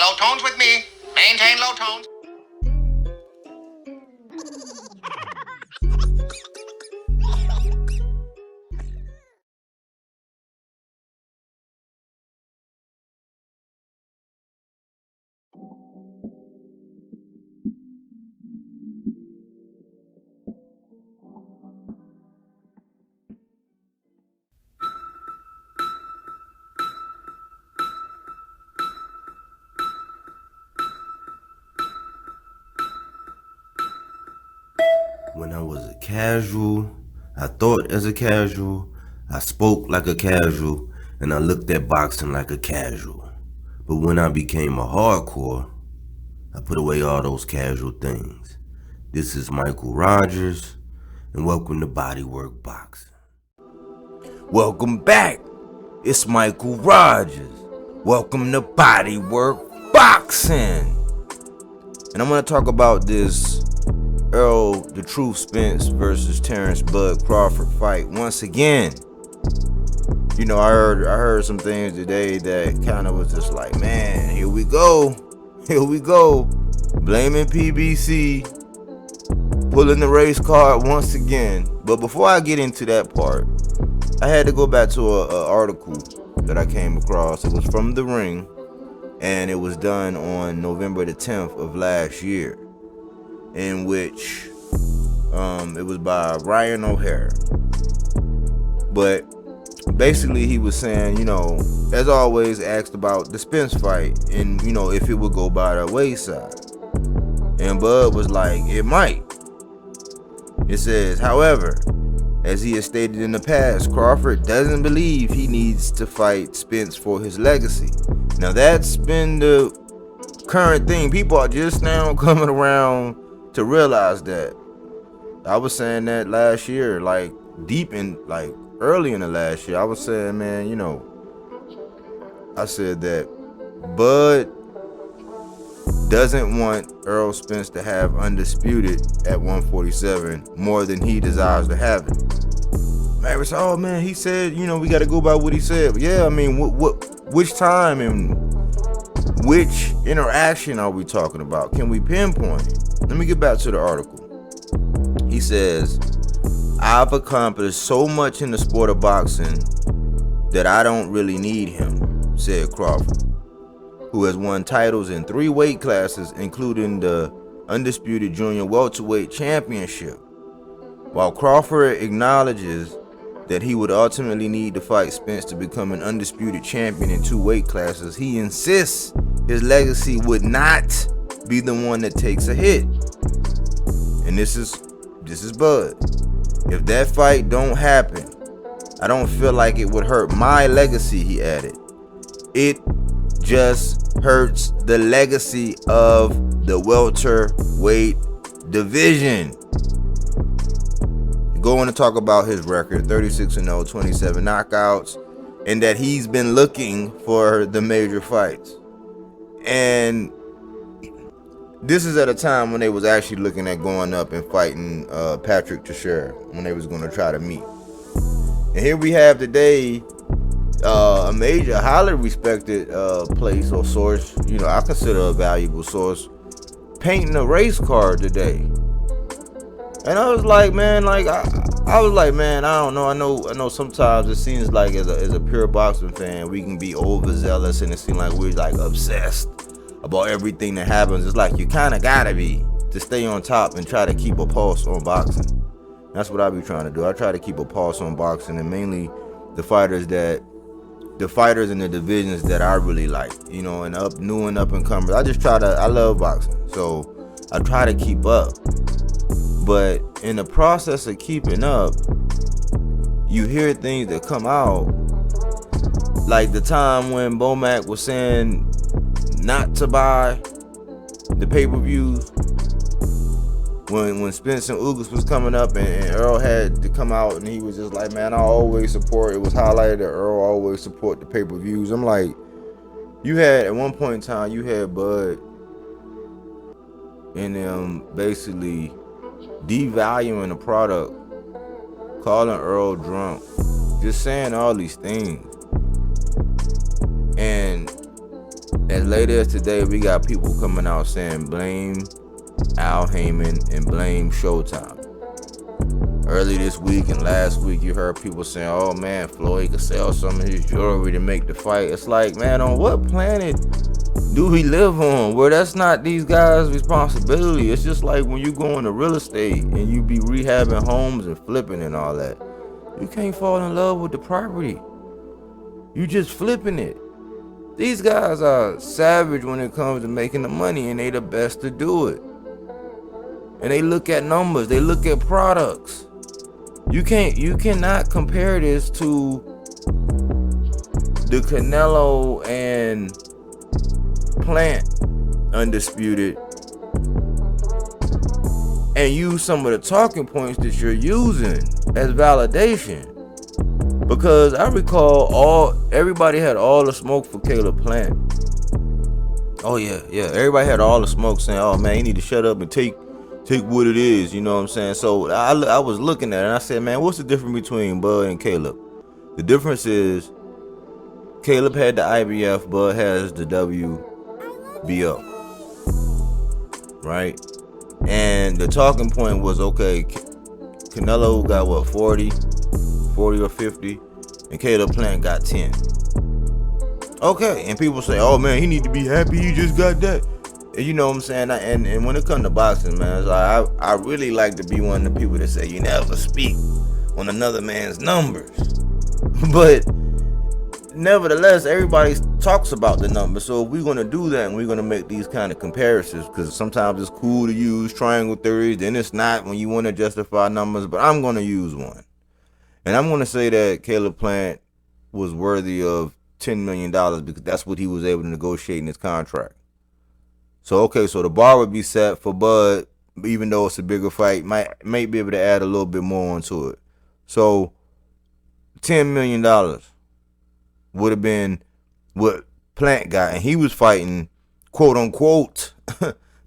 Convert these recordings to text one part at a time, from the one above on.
Low tones with me. Maintain low tones. When I was a casual, I thought as a casual, I spoke like a casual, and I looked at boxing like a casual. But when I became a hardcore, I put away all those casual things. This is Michael Rogers, and welcome to Bodywork Boxing. Welcome back. It's Michael Rogers. Welcome to Bodywork Boxing. And I'm going to talk about this ERROL The Truth Spence versus Terence Bud Crawford fight once again. You know, I heard some things today that kind of was just like, man, here we go, blaming PBC, pulling the race card once again. But before I get into that part, I had to go back to an article that I came across. It was from The Ring, and it was done on November the 10th of last year, in which it was by Ryan O'Hara. But basically he was saying, you know, as always, asked about the Spence fight and, you know, if it would go by the wayside. And Bud was like, it might. It says, however, as he has stated in the past, Crawford doesn't believe he needs to fight Spence for his legacy. Now that's been the current thing. People are just now coming around to realize that. I was saying that last year, like early in the last year. I was saying, man, you know, I said that Bud doesn't want Errol Spence to have undisputed at 147 more than he desires to have it. Man, was, oh man, he said, you know, we got to go by what he said. But yeah, I mean, which time and which interaction are we talking about? Can we pinpoint it? Let me get back to the article. He says, I've accomplished so much in the sport of boxing that I don't really need him, said Crawford, who has won titles in 3 weight classes, including the undisputed junior welterweight championship. While Crawford acknowledges that he would ultimately need to fight Spence to become an undisputed champion in 2 weight classes, he insists his legacy would not be the one that takes a hit. And this is Bud. If that fight don't happen, I don't feel like it would hurt my legacy, he added. It just hurts the legacy of the welterweight division. Going to talk about his record, 36-0, 27 knockouts, and that he's been looking for the major fights. And this is at a time when they was actually looking at going up and fighting Patrick Teixeira when they was going to try to meet. And here we have today a major, highly respected place or source, you know, I consider a valuable source, painting a race card today. And I was like, man, I was like, man, I don't know. I know sometimes it seems like as a pure boxing fan, we can be overzealous and it seems like we're like obsessed about everything that happens. It's like you kind of gotta be to stay on top and try to keep a pulse on boxing. That's what I be trying to do. I try to keep a pulse on boxing, and mainly the fighters in the divisions that I really like, you know, and new and up and comers. I love boxing, so I try to keep up. But in the process of keeping up, you hear things that come out, like the time when Bomac was saying not to buy the pay-per-views, when Spence and Ugas was coming up and Errol had to come out and he was just like, man, I always support, it was highlighted that Errol always support the pay-per-views. I'm like, you had, at one point in time, you had Bud and them basically devaluing the product, calling Errol drunk, just saying all these things. And as late as today, we got people coming out saying blame Al Haymon and blame Showtime. Early this week and last week, you heard people saying, oh man, Floyd could sell some of his jewelry to make the fight. It's like, man, on what planet do we live on where that's not these guys' responsibility? It's just like when you go into real estate and you be rehabbing homes and flipping and all that. You can't fall in love with the property. You just flipping it. These guys are savage when it comes to making the money, and they the best to do it. And they look at numbers, they look at products. You cannot compare this to the Canelo and Plant undisputed and use some of the talking points that you're using as validation. Because I recall everybody had all the smoke for Caleb Plant. Oh yeah, everybody had all the smoke saying, oh man, you need to shut up and take what it is, you know what I'm saying? So I was looking at it and I said, man, what's the difference between Bud and Caleb? The difference is Caleb had the IBF, Bud has the WBO, right? And the talking point was, okay, Canelo got what, 40 or 50, and Caleb Plant got 10. Okay, and people say, oh man, he need to be happy he just got that. You know what I'm saying? And when it comes to boxing, man, it's like I really like to be one of the people that say you never speak on another man's numbers. But nevertheless, everybody talks about the numbers. So if we're going to do that and we're going to make these kind of comparisons, because sometimes it's cool to use triangle theories, then it's not when you want to justify numbers, but I'm going to use one. And I'm going to say that Caleb Plant was worthy of $10 million because that's what he was able to negotiate in his contract. So, okay, so the bar would be set for Bud, even though it's a bigger fight, might be able to add a little bit more onto it. So, $10 million would have been what Plant got, and he was fighting, quote unquote,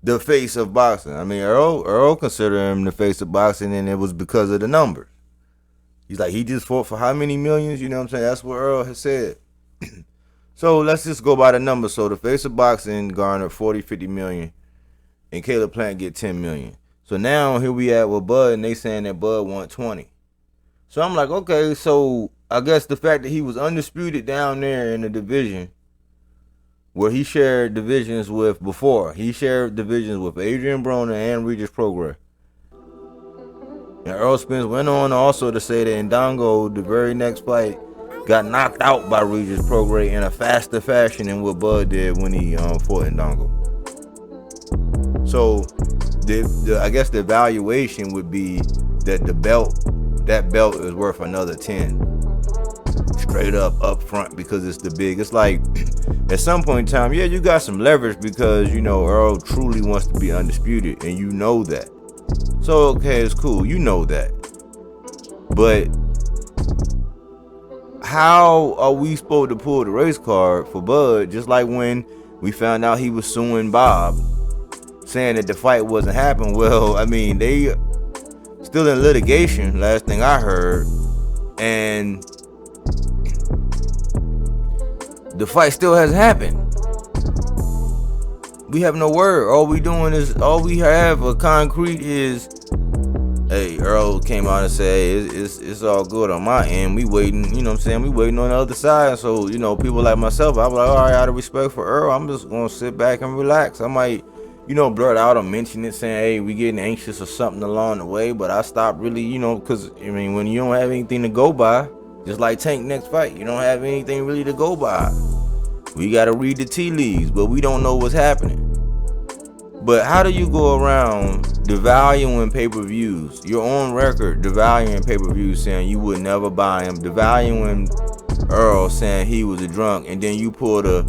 the face of boxing. I mean, Earl considered him the face of boxing, and it was because of the numbers. He's like, he just fought for how many millions? You know what I'm saying? That's what Earl has said. So let's just go by the numbers. So the face of boxing garnered 40, 50 million, and Caleb Plant get 10 million. So now here we at with Bud, and they saying that Bud want 20. So I'm like, okay, so I guess the fact that he was undisputed down there in the division where he shared divisions with before. He shared divisions with Adrian Broner and Regis Prograis. And Earl Spence went on also to say that Ndongo, the very next fight, got knocked out by Regis Prograis in a faster fashion than what Bud did when he fought Ndongo. So I guess the evaluation would be that that belt is worth another 10. Straight up front, because it's the big. It's like at some point in time, yeah, you got some leverage because you know Earl truly wants to be undisputed, and you know that. So okay, it's cool, you know that. But how are we supposed to pull the race card for Bud? Just like when we found out he was suing Bob, saying that the fight wasn't happening. Well, I mean, they still in litigation, last thing I heard, and the fight still hasn't happened. We have no word. All we have a concrete is, hey, Earl came out and said, hey, it's all good on my end. We waiting, you know what I'm saying? We waiting on the other side. So, you know, people like myself, I'm like, all right, out of respect for Earl, I'm just going to sit back and relax. I might, you know, blurt out or mention it saying, hey, we getting anxious or something along the way. But I stopped really, you know, because, I mean, when you don't have anything to go by, just like Tank next fight, you don't have anything really to go by. We got to read the tea leaves, but we don't know what's happening. But how do you go around devaluing pay-per-views? You're on record devaluing pay-per-views, saying you would never buy him, devaluing Earl, saying he was a drunk, and then you pull the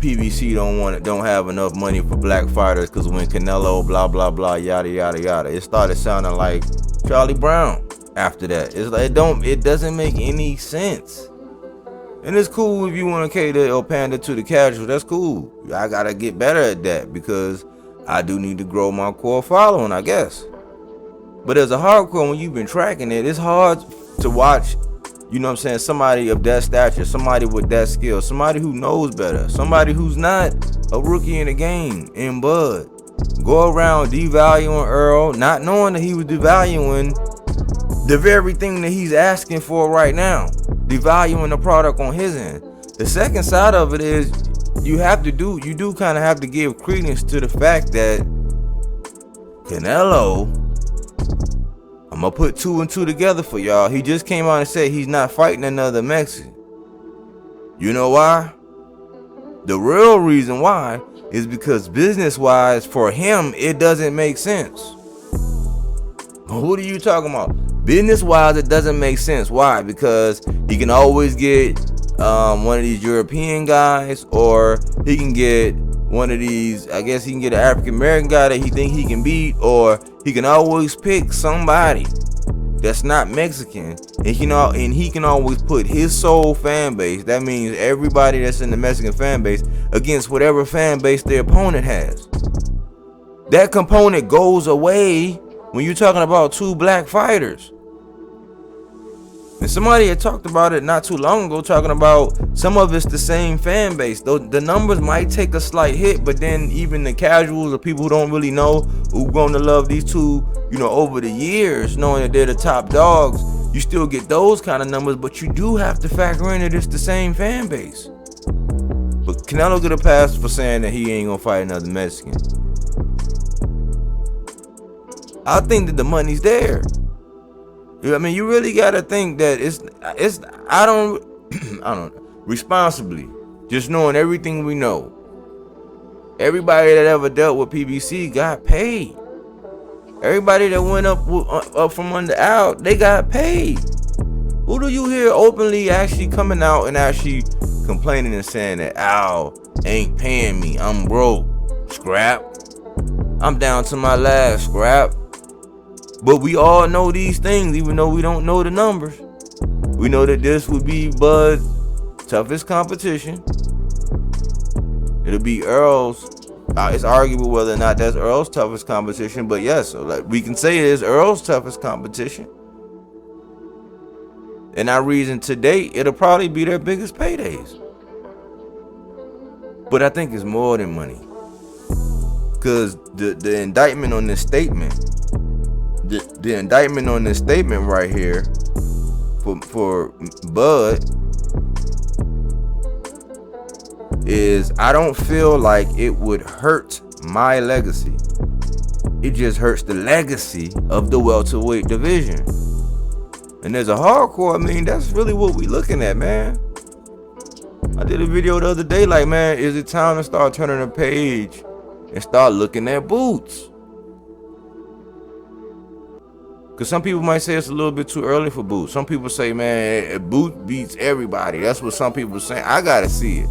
PBC don't have enough money for black fighters because when Canelo blah blah blah yada yada yada, it started sounding like Charlie Brown after that. It's like it doesn't make any sense. And it's cool if you want to cater or pander to the casual. That's cool. I gotta get better at that because I do need to grow my core following, I guess. But as a hardcore, when you've been tracking it, it's hard to watch You know what I'm saying? Somebody of that stature, somebody with that skill, somebody who knows better, somebody who's not a rookie in the game, in Bud. Go around devaluing Earl, not knowing that he was devaluing the very thing that he's asking for right now. Devaluing the product on his end. The second side of it is you do kind of have to give credence to the fact that Canelo, I'm gonna put 2 and 2 together for y'all. He just came out and said he's not fighting another Mexican. You know why? The real reason why is because business-wise, for him, it doesn't make sense. What are you talking about? Business-wise, it doesn't make sense. Why? Because he can always get one of these European guys, or he can get one of these, I guess he can get an African-American guy that he think he can beat, or he can always pick somebody that's not Mexican, and he can always put his sole fan base, that means everybody that's in the Mexican fan base, against whatever fan base their opponent has. That component goes away when you're talking about 2 black fighters. And somebody had talked about it not too long ago, talking about some of it's the same fan base. Though the numbers might take a slight hit, but then even the casuals or people who don't really know, who grown to love these two, over the years, knowing that they're the top dogs, you still get those kind of numbers, but you do have to factor in that it's the same fan base. But Canelo get a pass for saying that he ain't gonna fight another Mexican. I think that the money's there. I mean, you really gotta think that I don't responsibly, just knowing everything we know. Everybody that ever dealt with PBC got paid. Everybody that went up from under out, they got paid. Who do you hear openly actually coming out and actually complaining and saying that Al ain't paying me, I'm broke, scrap, I'm down to my last scrap? But we all know these things, even though we don't know the numbers. We know that this would be Bud's toughest competition. It'll be Earl's. It's arguable whether or not that's Earl's toughest competition, but yes, so like we can say it is Earl's toughest competition. And our reason to date, it'll probably be their biggest paydays. But I think it's more than money, because the indictment on this statement. The indictment on this statement right here for Bud is, I don't feel like it would hurt my legacy. It just hurts the legacy of the welterweight division. And there's a hardcore, I mean, that's really what we looking at, man. I did a video the other day like, man, is it time to start turning the page and start looking at Boots? Because some people might say it's a little bit too early for Boots. Some people say, man, Boots beats everybody. That's what some people are saying. I got to see it.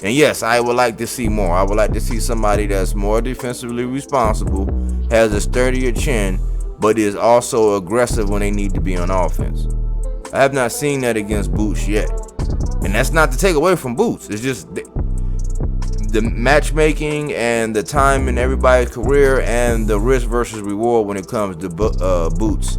And yes, I would like to see more. I would like to see somebody that's more defensively responsible, has a sturdier chin, but is also aggressive when they need to be on offense. I have not seen that against Boots yet. And that's not to take away from Boots. It's just the matchmaking and the time in everybody's career and the risk versus reward when it comes to Boots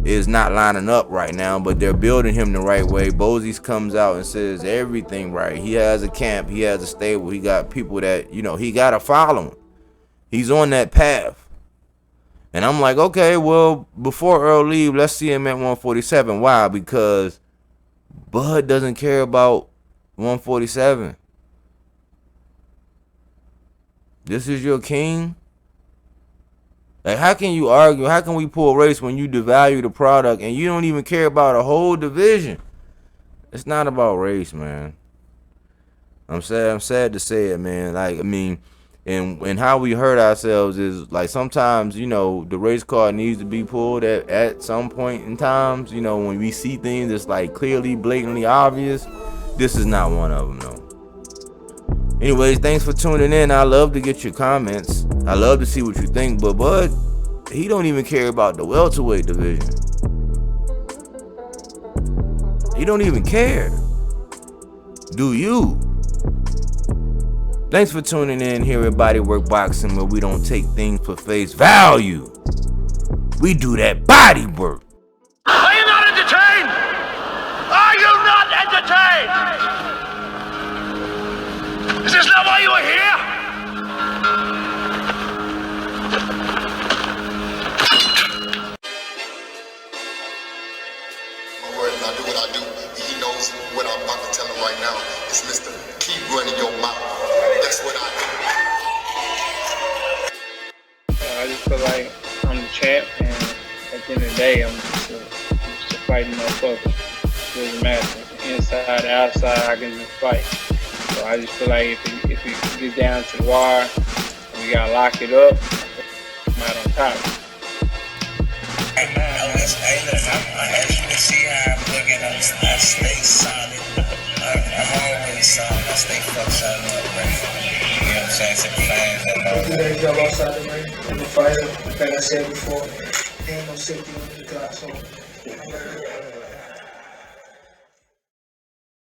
is not lining up right now, but they're building him the right way. Bozies comes out and says everything right. He has a camp, he has a stable, he got people that, he got to follow him. He's on that path. And I'm like, okay, well, before Earl leave, let's see him at 147. Why? Because Bud doesn't care about 147. This is your king? Like, how can you argue? How can we pull race when you devalue the product and you don't even care about a whole division? It's not about race, man. I'm sad to say it, man. Like, I mean, and how we hurt ourselves is, like, sometimes, the race card needs to be pulled at some point in times. When we see things that's, like, clearly, blatantly obvious. This is not one of them, though. Anyways, thanks for tuning in. I love to get your comments. I love to see what you think. But Bud, he don't even care about the welterweight division. He don't even care. Do you? Thanks for tuning in here at Body Work Boxing, where we don't take things for face value. We do that body work. Are you not entertained? Are you Is this not why you are here? I do what I do. He knows what I'm about to tell him right now. It's Mr. Keep running your mouth. That's what I do. I just feel like I'm the champ, and at the end of the day, I'm just a fighting motherfucker. It doesn't matter. Inside, outside, I can just fight. So I just feel like if it gets down to the wire, we gotta lock it up, I'm out on top. Hey, look, as you can see how I'm looking, I stay solid. I'm always solid. I stay fuck solid on the ring. You know what I'm saying? To the fans that know. Today, jump outside the ring. I'm a fighter. Like I said before, there ain't no safety on the clock, so I'm gonna do it.